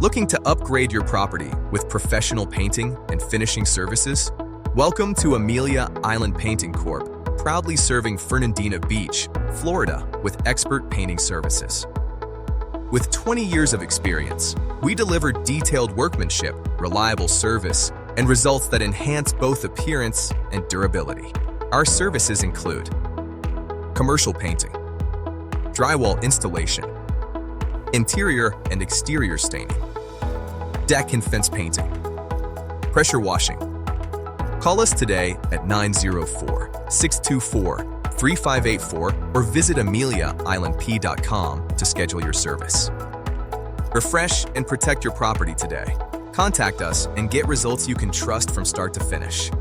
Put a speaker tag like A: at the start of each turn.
A: Looking to upgrade your property with professional painting and finishing services? Welcome to Amelia Island Painting Corp., proudly serving Fernandina Beach, Florida, with expert painting services. With 20 years of experience, we deliver detailed workmanship, reliable service, and results that enhance both appearance and durability. Our services include commercial painting, drywall installation, interior and exterior staining, deck and fence painting, pressure washing. Call us today at 904-624-3584 or visit ameliaislandp.com to schedule your service. Refresh and protect your property today. Contact us and get results you can trust from start to finish.